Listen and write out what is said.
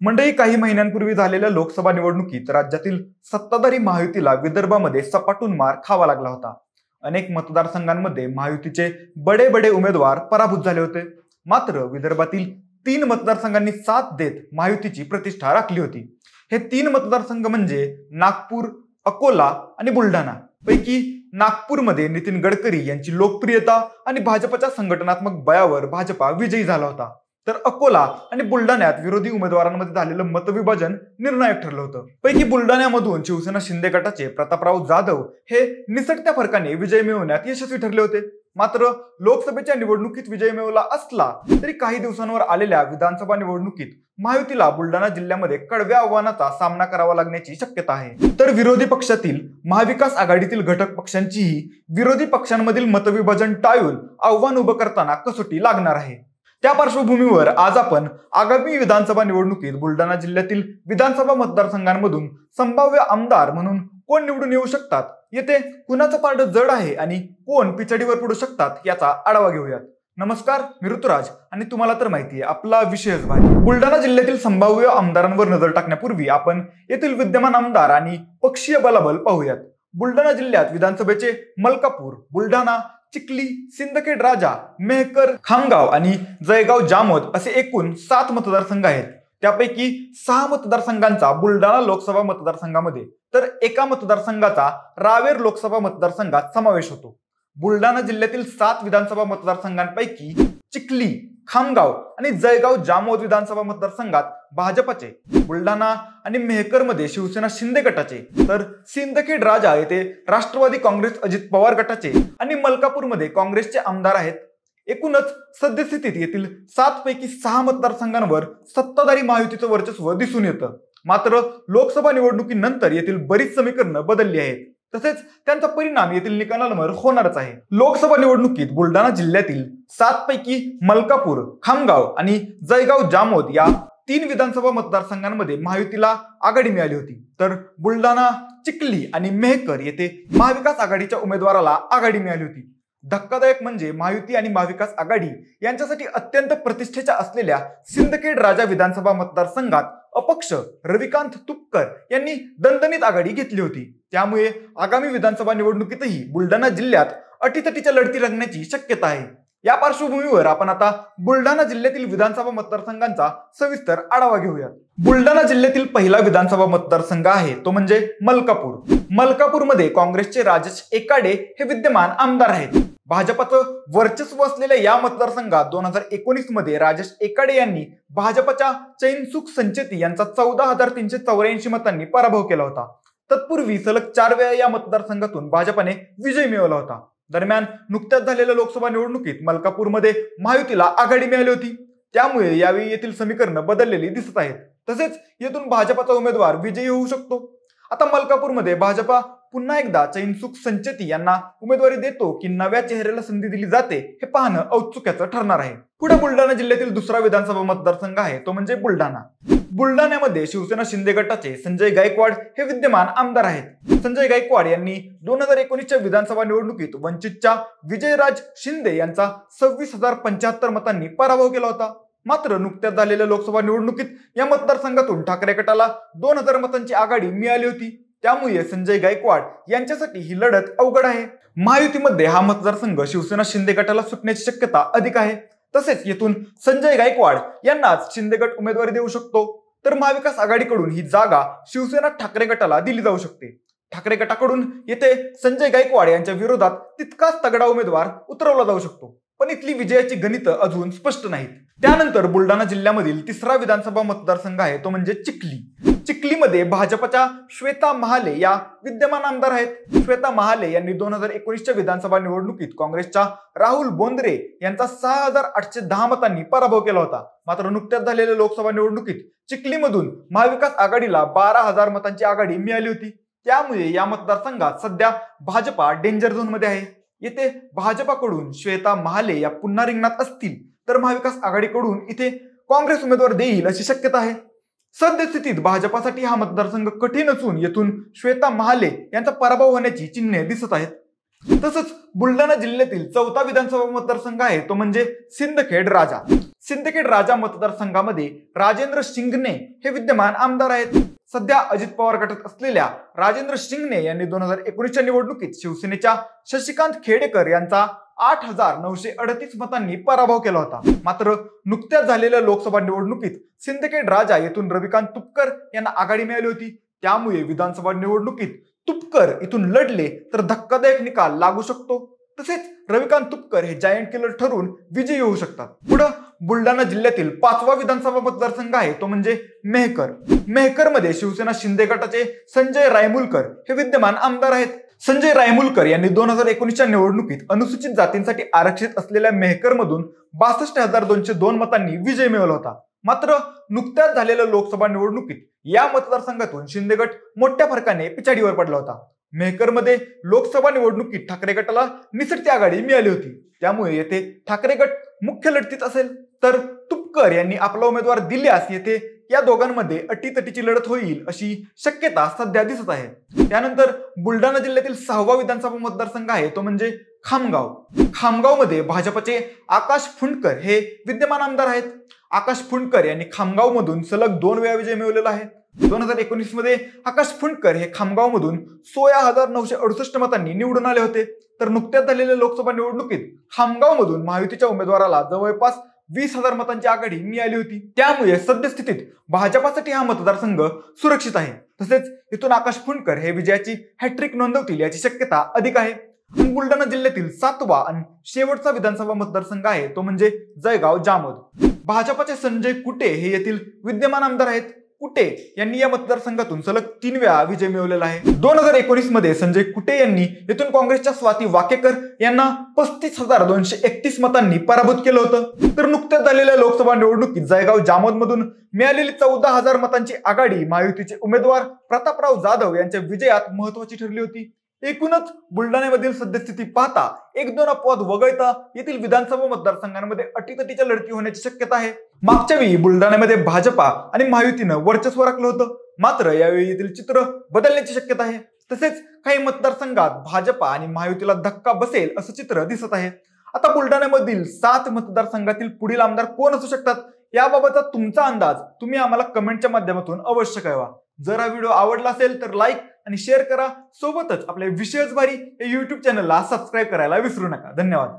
मंडळी, काही महिन्यांपूर्वी झालेल्या लोकसभा निवडणुकीत राज्यातील सत्ताधारी महायुतीला विदर्भामध्ये सपाटून मार खावा लागला होता. अनेक मतदारसंघांमध्ये महायुतीचे बडे बडे उमेदवार पराभूत झाले होते. मात्र विदर्भातील 3 मतदारसंघांनी साथ देत महायुतीची प्रतिष्ठा राखली होती. हे 3 मतदारसंघ म्हणजे नागपूर, अकोला आणि बुलढाणा. पैकी नागपूरमध्ये नितीन गडकरी यांची लोकप्रियता आणि भाजपच्या संघटनात्मक बळावर भाजपा विजयी झाला होता. तर अकोला आणि बुलढाण्यात विरोधी उमेदवारांमध्ये झालेलं मतविभाजन निर्णायक ठरलं होतं. पैकी बुलढाण्यामधून शिवसेना शिंदे गटाचे प्रतापराव जाधव हे निसटत्या फरकाने विजय मिळवण्यात यशस्वी ठरले होते. मात्र लोकसभेच्या निवडणुकीत विजय मिळवला असला तरी काही दिवसांवर आलेल्या विधानसभा निवडणुकीत महायुतीला बुलढाणा जिल्ह्यामध्ये कडव्या आव्हानाचा सामना करावा लागण्याची शक्यता आहे. तर विरोधी पक्षातील महाविकास आघाडीतील घटक पक्षांचीही विरोधी पक्षांमधील मतविभाजन टाळून आव्हान उभं करताना कसोटी लागणार आहे. त्या पार्श्वभूमीवर आज आपण आगामी विधानसभा निवडणुकीत बुलढाणा जिल्ह्यातील विधानसभा मतदारसंघांमधून संभाव्य आमदार म्हणून कोण निवडून येऊ शकतात, येथे कुणाचं पारडं जड आहे आणि कोण पिछाडीवर पडू शकतात याचा आढावा घेऊयात. नमस्कार, मी ऋतुराज आणि तुम्हाला तर माहिती आहे आपला विषयच भारी. बुलढाणा जिल्ह्यातील संभाव्य आमदारांवर नजर टाकण्यापूर्वी आपण येथील विद्यमान आमदार आणि पक्षीय बलाबल पाहूयात. बुलढाणा जिल्ह्यात विधानसभेचे मलकापूर, बुलढाणा, चिखली, सिंदखेड राजा, मेहकर, खामगाव आणि जळगाव जामोद असे एकूण 7 मतदारसंघ आहेत. त्यापैकी 6 मतदारसंघांचा बुलढाणा लोकसभा मतदारसंघामध्ये तर एका मतदारसंघाचा रावेर लोकसभा मतदारसंघात समावेश होतो. बुलढाणा जिल्ह्यातील 7 विधानसभा मतदारसंघांपैकी चिखली, खामगाव आणि जळगाव जामोद विधानसभा मतदारसंघात भाजपचे, बुलढाणा आणि मेहकर मध्ये शिवसेना शिंदे गटाचे, तर सिंदखेड राजा येथे राष्ट्रवादी काँग्रेस अजित पवार गटाचे आणि मलकापूरमध्ये काँग्रेसचे आमदार आहेत. एकूणच सद्यस्थितीत येथील 7 पैकी 6 मतदारसंघांवर सत्ताधारी महायुतीचं वर्चस्व दिसून येतं. मात्र लोकसभा निवडणुकीनंतर येथील बरीच समीकरणं बदलली आहेत. तसेच त्यांचा परिणाम येथील निकालांवर होणारच आहे. लोकसभा निवडणुकीत बुलढाणा जिल्ह्यातील 7 पैकी मलकापूर, खामगाव आणि जळगाव जामोद या 3 विधानसभा मतदारसंघांमध्ये महायुतीला आघाडी मिळाली होती. तर बुलढाणा, चिखली आणि मेहकर येथे महाविकास आघाडीच्या उमेदवाराला आघाडी मिळाली होती. धक्कादायक म्हणजे महायुती आणि महाविकास आघाडी यांच्यासाठी अत्यंत प्रतिष्ठेच्या असलेल्या सिंदखेड राजा विधानसभा मतदारसंघात अपक्ष रविकांत तुपकर यांनी दणदणीत आघाडी घेतली होती. त्यामुळे आगामी विधानसभा निवडणुकीतही बुलढाणा जिल्ह्यात अटीतटीच्या लढती रंगण्याची शक्यता आहे. या पार्श्वभूमीवर आपण आता बुलढाणा जिल्ह्यातील विधानसभा मतदारसंघांचा सविस्तर आढावा घेऊयात. बुलढाणा जिल्ह्यातील पहिला विधानसभा मतदारसंघ आहे तो म्हणजे मलकापूर. मलकापूरमध्ये काँग्रेसचे राजेश एकाडे हे विद्यमान आमदार आहेत. भाजपचं वर्चस्व असलेल्या या मतदारसंघात 2019 मध्ये राजेश एकाडे यांनी भाजपच्या चैनसुख संचेती यांचा 14,384 मतांनी पराभव केला होता. तत्पूर्वी सलग 4 वेळा या मतदारसंघातून भाजपने विजय मिळवला होता. दरम्यान नुकत्याच झालेल्या लोकसभा निवडणुकीत मलकापूरमध्ये महायुतीला आघाडी मिळाली होती. त्यामुळे यावेळी येथील समीकरणं बदललेली दिसत आहेत. तसेच येथून भाजपचा उमेदवार विजयी होऊ शकतो. आता मलकापूरमध्ये भाजपा पुन्हा एकदा चैनसुख संचेती यांना उमेदवारी देतो की नव्या चेहऱ्याला संधी दिली जाते हे पाहणं औत्सुक्याचं ठरणार आहे. पुढे बुलढाणा जिल्ह्यातील दुसरा विधानसभा मतदारसंघ आहे तो म्हणजे बुलढाणा. बुलढाण्यामध्ये शिवसेना शिंदे गटाचे संजय गायकवाड हे विद्यमान आमदार आहेत. संजय गायकवाड यांनी 2019च्या विधानसभा निवडणुकीत वंचितच्या विजयराज शिंदे यांचा 26,075 मतांनी पराभव केला होता. मात्र नुकत्याच झालेल्या लोकसभा निवडणुकीत या मतदारसंघातून ठाकरे गटाला 2,000 मतांची आघाडी मिळाली होती. त्यामुळे संजय गायकवाड यांच्यासाठी ही लढत अवघड आहे. महायुतीमध्ये हा मतदारसंघ शिवसेना शिंदे गटाला सुटण्याची शक्यता अधिक आहे. तसेच येथून संजय गायकवाड यांनाच शिंदे गट उमेदवारी देऊ शकतो. तर महाविकास आघाडीकडून ही जागा शिवसेना ठाकरे गटाला दिली जाऊ शकते. ठाकरे गटाकडून येथे संजय गायकवाड यांच्या विरोधात तितकाच तगडा उमेदवार उतरवला जाऊ शकतो. पण इथली विजयाची गणितं अजून स्पष्ट नाहीत. त्यानंतर बुलढाणा जिल्ह्यामधील तिसरा विधानसभा मतदारसंघ आहे तो म्हणजे चिखली. चिखलीमध्ये भाजपच्या श्वेता महाले या विद्यमान आमदार आहेत. श्वेता महाले यांनी 2019च्या विधानसभा निवडणुकीत काँग्रेसच्या राहुल बोंद्रे यांचा 6,810 मतांनी पराभव केला होता. मात्र नुकत्याच झालेल्या लोकसभा निवडणुकीत चिखलीमधून महाविकास आघाडीला 12,000 मतांची आघाडी मिळाली होती. त्यामुळे या मतदारसंघात सध्या भाजपा डेंजर झोन मध्ये आहे. येथे भाजपाकडून श्वेता महाले या पुन्हा रिंगणात असतील तर महाविकास आघाडीकडून इथे काँग्रेस उमेदवार देईल अशी शक्यता आहे. सद्यस्थितीत भाजपासाठी हा मतदारसंघ कठीण असून येथून श्वेता महाले यांचा पराभव होण्याची चिन्हे दिसत आहेत. तसंच बुलढाणा जिल्ह्यातील चौथा विधानसभा मतदारसंघ आहे तो म्हणजे सिंदखेड राजा. सिंदखेड राजा मतदारसंघामध्ये राजेंद्र शिंगणे हे विद्यमान आमदार आहेत. सध्या अजित पवार गटात असलेल्या राजेंद्र शिंगणे यांनी 2019च्या निवडणुकीत शिवसेनेच्या शशिकांत खेडेकर यांचा 8,938 मतांनी पराभव केला होता. मात्र नुकत्याच झालेल्या लोकसभा निवडणुकीत सिंदखेड राजा येथून रविकांत तुपकर यांना आघाडी मिळाली होती. त्यामुळे विधानसभा निवडणुकीत तुपकर इथून लढले तर धक्कादायक निकाल लागू शकतो. तसेच रविकांत तुपकर हे जायंट किलर ठरून विजयी होऊ शकतात. पुढे बुलढाणा जिल्ह्यातील 5वा विधानसभा मतदारसंघ आहे तो म्हणजे मेहकर. मेहकरमध्ये शिवसेना शिंदे गटाचे संजय रायमुलकर हे विद्यमान आमदार आहेत. संजय रायमुलकर यांनी 2019च्या निवडणुकीत अनुसूचित जातींसाठी आरक्षित असलेल्या मेहकरमधून 62,202 मतांनी विजय मिळवला होता. मात्र नुकत्याच झालेल्या लोकसभा निवडणुकीत या मतदारसंघातून शिंदे गट मोठ्या फरकाने पिछाडीवर पडला होता. मेहकरमध्ये लोकसभा निवडणुकीत ठाकरे गटाला निसटती आघाडी मिळाली होती. त्यामुळे येथे ठाकरे गट मुख्य लढतीत असेल तर तुपकर यांनी आपला उमेदवार दिल्यास येथे या दोघांमध्ये अटीतटीची लढत होईल अशी शक्यता सध्या दिसत आहे. त्यानंतर बुलढाणा जिल्ह्यातील 6वा विधानसभा मतदारसंघ आहे तो म्हणजे खामगाव. खामगावमध्ये भाजपचे आकाश फुंडकर हे विद्यमान आमदार आहेत. आकाश फुंडकर यांनी खामगाव मधून सलग 2 वेळा विजय मिळवलेला आहे. 2019 मध्ये आकाश फुंडकर हे खामगाव मधून 16,968 मतांनी निवडून आले होते. तर नुकत्याच झालेल्या लोकसभा निवडणुकीत खामगाव मधून महायुतीच्या उमेदवाराला जवळपास 20,000 मतांची आघाडी मिळाली होती. त्यामुळे सद्यस्थितीत भाजपासाठी हा मतदारसंघ सुरक्षित आहे. तसेच इथून आकाश फुंडकर हे विजयाची हॅट्रिक नोंदवतील याची शक्यता अधिक आहे. बुलढाणा जिल्ह्यातील 7वा आणि शेवटचा विधानसभा मतदारसंघ आहे तो म्हणजे जळगाव जामोद. भाजपाचे संजय कुटे हे येथील विद्यमान आमदार आहेत. कुटे यांनी या मतदारसंघातून सलग 3 वेळा विजय मिळवलेला आहे. 2019 मध्ये संजय कुटे यांनी येथून काँग्रेसच्या स्वाती वाकेकर यांना 35,231 मतांनी पराभूत केलं होतं. तर नुकत्याच झालेल्या लोकसभा निवडणुकीत जळगाव जामोद मधून मिळालेली 14,000 मतांची आघाडी महायुतीचे उमेदवार प्रतापराव जाधव यांच्या विजयात महत्वाची ठरली होती. एकूणच बुलढाण्यामधील सद्यस्थिती पाहता 1-2 अपवाद वगळता येथील विधानसभा मतदारसंघांमध्ये अटीतटीच्या लढती होण्याची शक्यता आहे. मागच्या वेळी बुलढाण्यामध्ये भाजपा आणि महायुतीनं वर्चस्व राखलं होतं. मात्र यावेळी येथील चित्र बदलण्याची शक्यता आहे. तसेच काही मतदारसंघात भाजपा आणि महायुतीला धक्का बसेल असं चित्र दिसत आहे. आता बुलढाण्यामधील 7 मतदारसंघातील पुढील आमदार कोण असू शकतात याबाबतचा तुमचा अंदाज तुम्ही आम्हाला कमेंटच्या माध्यमातून अवश्य कळवा. जर हा व्हिडिओ आवडला असेल तर लाईक आणि शेअर करा. सोबतच आपल्या विषयच भारी या YouTube चॅनलला सबस्क्राईब करायला विसरू नका. धन्यवाद.